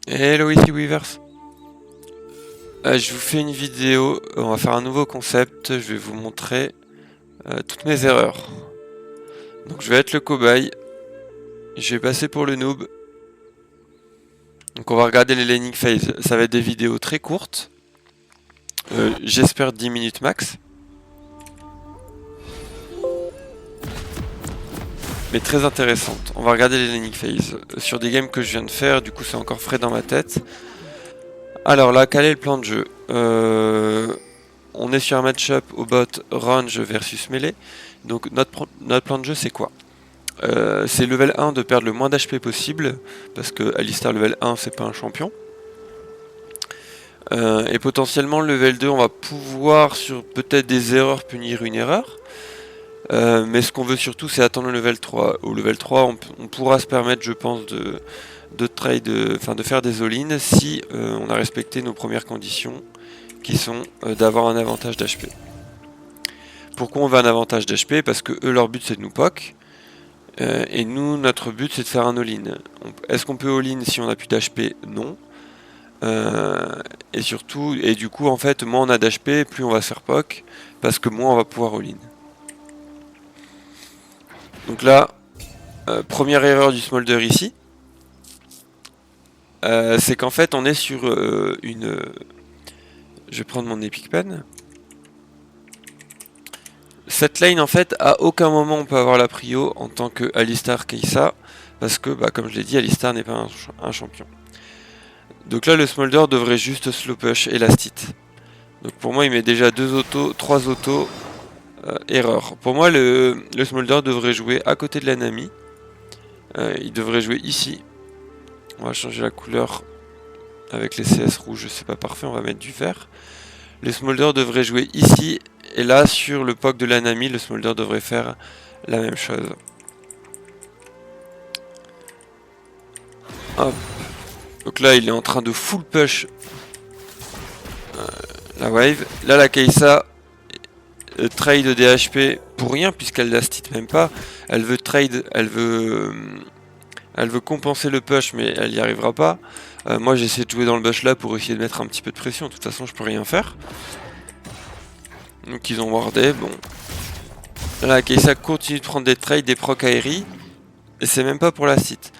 Hello, ici Weavers. Je vous fais une vidéo, on va faire un nouveau concept, je vais vous montrer toutes mes erreurs. Donc je vais être le cobaye, je vais passer pour le noob. Donc on va regarder les laning phase, ça va être des vidéos très courtes, j'espère 10 minutes max. Mais très intéressantes. On va regarder les laning phase sur des games que je viens de faire, du coup c'est encore frais dans ma tête. Alors là, quel est le plan de jeu? On est sur un match-up au bot range versus melee. Donc notre plan de jeu c'est quoi? C'est level 1 de perdre le moins d'HP possible, parce que Alistar level 1 c'est pas un champion. Et potentiellement level 2 on va pouvoir sur peut-être des erreurs punir une erreur. Mais ce qu'on veut surtout c'est attendre le level 3. Au level 3 on pourra se permettre je pense de trade, enfin de faire des all-in si on a respecté nos premières conditions qui sont d'avoir un avantage d'HP. Pourquoi on veut un avantage d'HP? Parce que eux leur but c'est de nous poke. Et nous, notre but c'est de faire un all-in. Est-ce qu'on peut all-in si on a plus d'HP? Non. Et surtout, et du coup en fait, moins on a d'HP, plus on va se faire poke, parce que moins on va pouvoir all-in. Donc là, première erreur du smolder ici, c'est qu'en fait on est sur une... Je vais prendre mon epic pen. Cette lane en fait, à aucun moment on peut avoir la prio en tant que Alistar Kai'Sa, parce que comme je l'ai dit, Alistar n'est pas un champion. Donc là le smolder devrait juste slow push et last hit. Donc pour moi il met déjà 2 autos, 3 autos, erreur. Pour moi le smolder devrait jouer à côté de la Nami. Il devrait jouer ici. On va changer la couleur avec les CS rouges, c'est pas parfait, on va mettre du vert. Le smolder devrait jouer ici, et là sur le poke de la Nami, le smolder devrait faire la même chose. Hop. Donc là il est en train de full push la wave. Là la Kai'Sa trade des HP pour rien puisqu'elle last hit même pas. Elle veut trade, elle veut compenser le push mais elle n'y arrivera pas. Moi j'essaie de jouer dans le bush là pour essayer de mettre un petit peu de pression. De toute façon je peux rien faire. Donc ils ont wardé, bon. Là Kai'Sa continue de prendre des trades, des proc aéries. Et c'est même pas pour la site.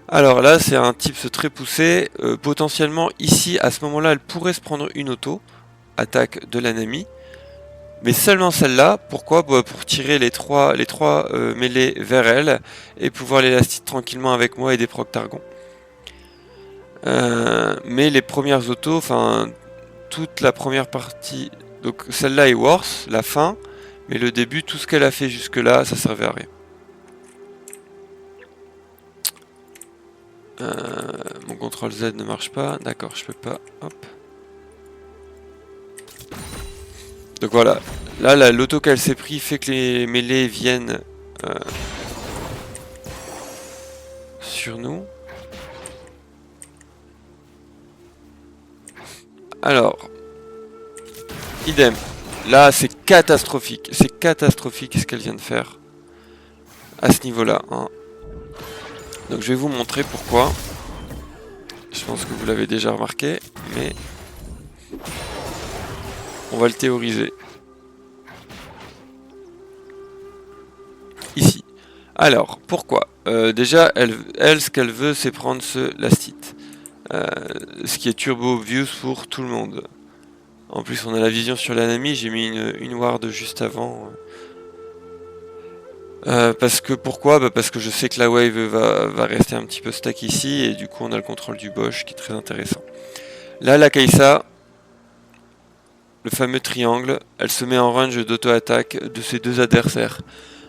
Alors là c'est un tips très poussé. Potentiellement ici à ce moment là elle pourrait se prendre une auto. Attaque de la Nami. Mais seulement celle-là, pourquoi? Pour tirer les trois mêlées vers elle et pouvoir les last hit tranquillement avec moi et des proc Targon. Mais les premières autos, enfin toute la première partie, donc celle-là est worse, la fin, mais le début, tout ce qu'elle a fait jusque là, ça servait à rien. Mon CTRL Z ne marche pas, d'accord, je peux pas, hop. Donc voilà, là l'auto qu'elle s'est pris fait que les mêlées viennent sur nous. Alors, idem. Là, c'est catastrophique ce qu'elle vient de faire à ce niveau-là. Hein. Donc je vais vous montrer pourquoi. Je pense que vous l'avez déjà remarqué, mais on va le théoriser. Ici. Alors, pourquoi? Déjà, elle, ce qu'elle veut, c'est prendre ce last hit. Ce qui est turbo obvious pour tout le monde. En plus, on a la vision sur la Nami, j'ai mis une ward juste avant. Parce que pourquoi? Parce que je sais que la wave va rester un petit peu stack ici, et du coup on a le contrôle du Bosch qui est très intéressant. Là, la Kai'Sa, le fameux triangle, elle se met en range d'auto-attaque de ses deux adversaires.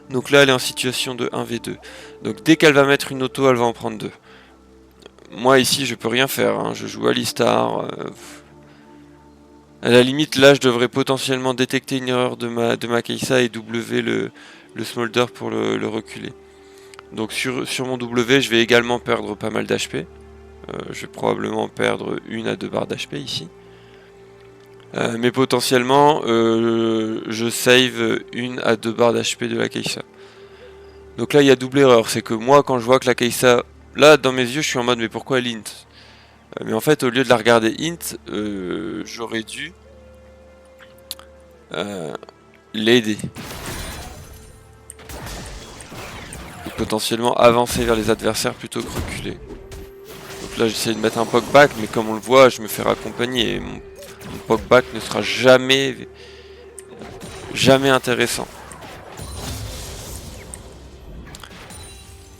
Donc là, elle est en situation de 1v2. Donc dès qu'elle va mettre une auto, elle va en prendre deux. Moi ici, je peux rien faire, hein. Je joue Alistar. À la limite, là, je devrais potentiellement détecter une erreur de ma Kai'Sa et W le smolder pour le reculer. Donc sur mon W, je vais également perdre pas mal d'HP. Je vais probablement perdre 1 à 2 barres d'HP ici. Mais potentiellement, je save 1 à 2 barres d'HP de la Kai'Sa. Donc là, il y a double erreur. C'est que moi, quand je vois que la Kai'Sa... Là, dans mes yeux, je suis en mode, mais pourquoi elle int? Mais en fait, au lieu de la regarder int, j'aurais dû l'aider. Potentiellement avancer vers les adversaires plutôt que reculer. Donc là j'essaie de mettre un poke back, mais comme on le voit, je me fais raccompagner et mon poke back ne sera jamais intéressant.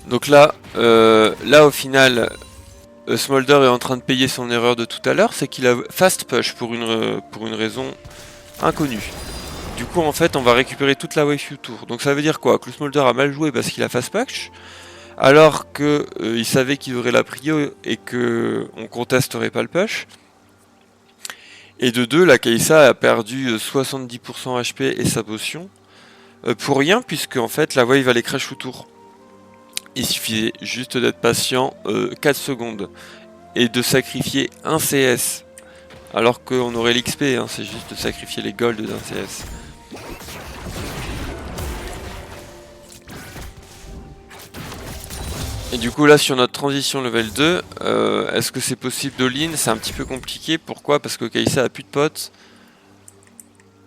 Donc là, au final, Smolder est en train de payer son erreur de tout à l'heure, c'est qu'il a fast push pour une raison inconnue. Du coup, en fait, on va récupérer toute la wave tour. Donc ça veut dire quoi? Que le Smolder a mal joué parce qu'il a fast push, alors que il savait qu'il aurait la prio et que on contesterait pas le push. Et de deux, la Kai'Sa a perdu 70% HP et sa potion pour rien, puisque en fait la wave allait crash tour. Il suffisait juste d'être patient 4 secondes et de sacrifier un CS. Alors qu'on aurait l'XP, hein, c'est juste de sacrifier les golds d'un CS. Et du coup là sur notre transition level 2, est-ce que c'est possible d'all-in? C'est un petit peu compliqué, pourquoi? Parce que Kai'Sa a plus de potes.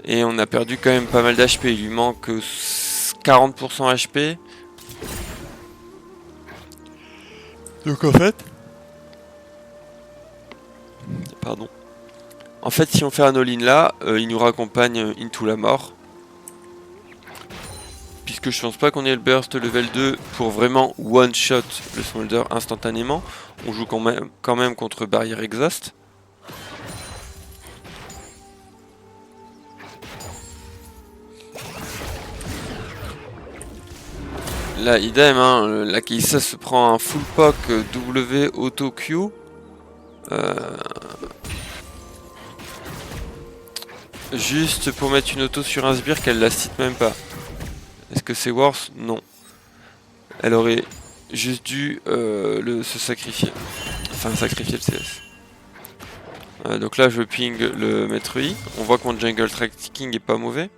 Et on a perdu quand même pas mal d'HP, il lui manque 40% HP. Donc en fait... Pardon. En fait si on fait un all-in là, il nous raccompagne into la mort. Puisque je pense pas qu'on ait le burst level 2 pour vraiment one shot le Smolder instantanément. On joue quand même contre barrière exhaust. Là idem, hein, la Kai'Sa se prend un full poke W auto Q. Juste pour mettre une auto sur un sbire qu'elle la cite même pas. Est-ce que c'est worse? Non. Elle aurait juste dû se sacrifier. Enfin sacrifier le CS. Donc là je ping le maître I. On voit que mon jungle tracking est pas mauvais.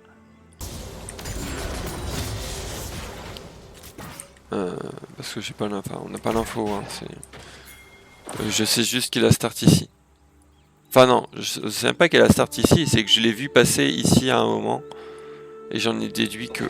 Parce que j'ai pas l'info. Enfin, on n'a pas l'info. Hein, je sais juste qu'il a start ici. Enfin non, je sais même pas qu'elle a start ici. C'est que je l'ai vu passer ici à un moment. Et j'en ai déduit que...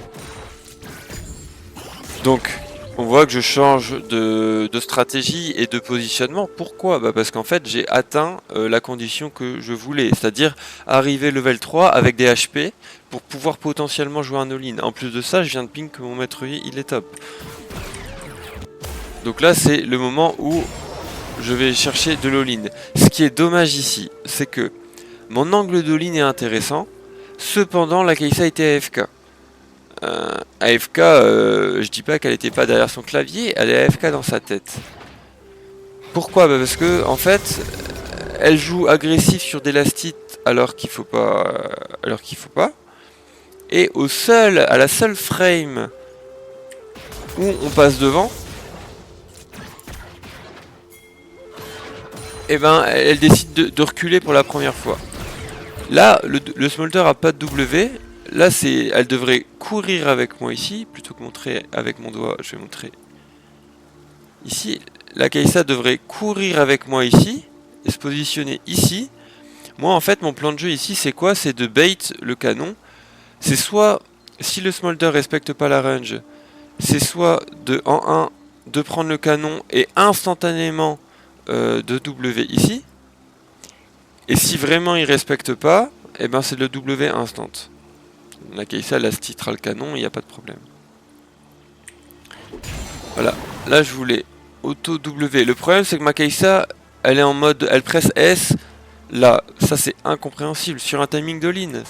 Donc, on voit que je change de stratégie et de positionnement. Pourquoi? Bah parce qu'en fait, j'ai atteint la condition que je voulais. C'est-à-dire arriver level 3 avec des HP pour pouvoir potentiellement jouer un all-in. En plus de ça, je viens de ping que mon maître I, il est top. Donc là, c'est le moment où je vais chercher de l'all-in. Ce qui est dommage ici, c'est que mon angle d'all-in est intéressant. Cependant, la Kai'Sa était AFK. AFK, je dis pas qu'elle était pas derrière son clavier, elle est AFK dans sa tête. Pourquoi? Bah parce que en fait, elle joue agressif sur des lastites alors qu'il faut pas, Et à la seule frame où on passe devant, et ben elle décide de reculer pour la première fois. Là, le Smolder a pas de W. Là, elle devrait courir avec moi ici, plutôt que montrer avec mon doigt, je vais montrer ici. La Kai'Sa devrait courir avec moi ici, et se positionner ici. Moi, en fait, mon plan de jeu ici, c'est quoi? C'est de bait le canon. C'est soit, si le Smolder respecte pas la range, c'est soit en 1, de prendre le canon et instantanément de W ici. Et si vraiment il respecte pas, et ben c'est le W instant. La Kai'Sa elle astitera le canon, il n'y a pas de problème. Voilà, là je voulais auto W. Le problème c'est que ma Kai'Sa, elle est en mode, elle presse S. Là, ça c'est incompréhensible sur un timing de ligne.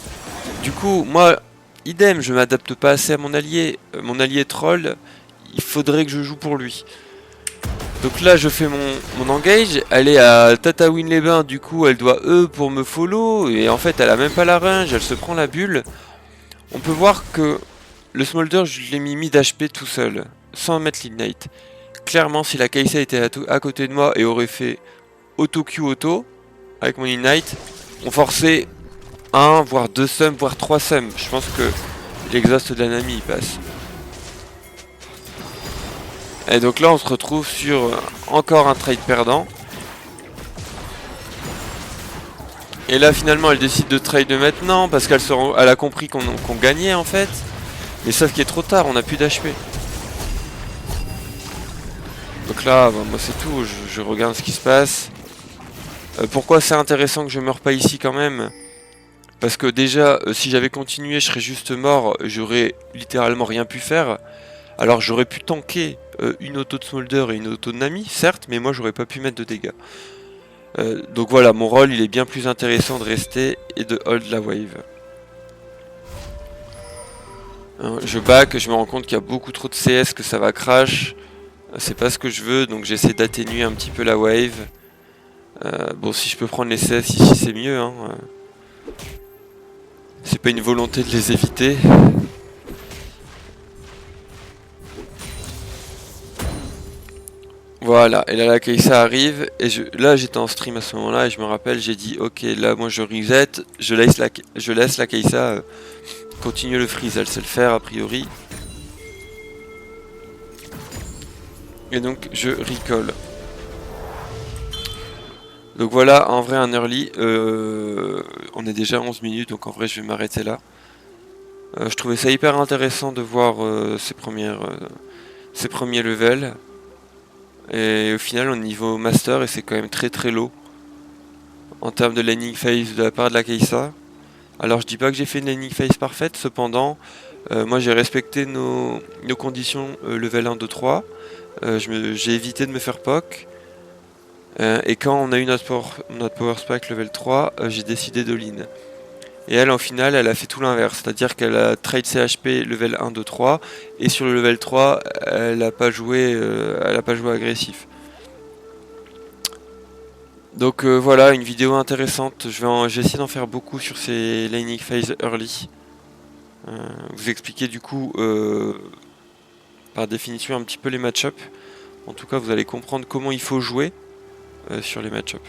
Du coup, moi, idem, je m'adapte pas assez à mon allié. Mon allié troll, il faudrait que je joue pour lui. Donc là je fais mon engage, elle est à Tatooine-les-Bains, du coup elle doit pour me follow, et en fait elle a même pas la range, elle se prend la bulle. On peut voir que le Smolder je l'ai mis mid HP tout seul, sans mettre l'ignite. Clairement si la Kai'Sa était à côté de moi et aurait fait auto Q auto, avec mon ignite, on forçait 1, voire 2 sums, voire 3 sums. Je pense que l'exhaust de la Nami il passe. Et donc là on se retrouve sur encore un trade perdant. Et là finalement elle décide de trade maintenant parce elle a compris qu'on gagnait en fait. Mais sauf qu'il est trop tard, on n'a plus d'HP. Donc là, bah, moi c'est tout, je regarde ce qui se passe. Pourquoi c'est intéressant que je meure pas ici quand même? Parce que déjà, si j'avais continué, je serais juste mort, j'aurais littéralement rien pu faire. Alors j'aurais pu tanker une auto de Smolder et une auto de Nami, certes, mais moi j'aurais pas pu mettre de dégâts. Donc voilà, mon rôle il est bien plus intéressant de rester et de hold la wave. Je back, je me rends compte qu'il y a beaucoup trop de CS, que ça va crash. C'est pas ce que je veux, donc j'essaie d'atténuer un petit peu la wave. Bon, si je peux prendre les CS ici, c'est mieux. Hein. C'est pas une volonté de les éviter. Voilà, et là la Kai'Sa arrive, et là j'étais en stream à ce moment-là, et je me rappelle, j'ai dit, ok, là moi je reset, je laisse la Kai'Sa continuer le freeze, elle sait le faire a priori. Et donc je recall. Donc voilà, en vrai un early, on est déjà à 11 minutes, donc en vrai je vais m'arrêter là. Je trouvais ça hyper intéressant de voir ces premiers levels. Et au final on est niveau master et c'est quand même très très low en termes de laning phase de la part de la Kai'Sa. Alors je dis pas que j'ai fait une laning phase parfaite, cependant moi j'ai respecté nos conditions level 1, 2, 3. J'ai évité de me faire poke. Et quand on a eu notre power spike level 3, j'ai décidé de lean. Et elle, en final, elle a fait tout l'inverse, c'est-à-dire qu'elle a trade ses HP level 1, 2, 3, et sur le level 3, elle n'a pas joué agressif. Donc voilà, une vidéo intéressante. J'ai essayé d'en faire beaucoup sur ces laning phase early. Vous expliquer du coup, par définition, un petit peu les match-up. En tout cas, vous allez comprendre comment il faut jouer sur les match-up.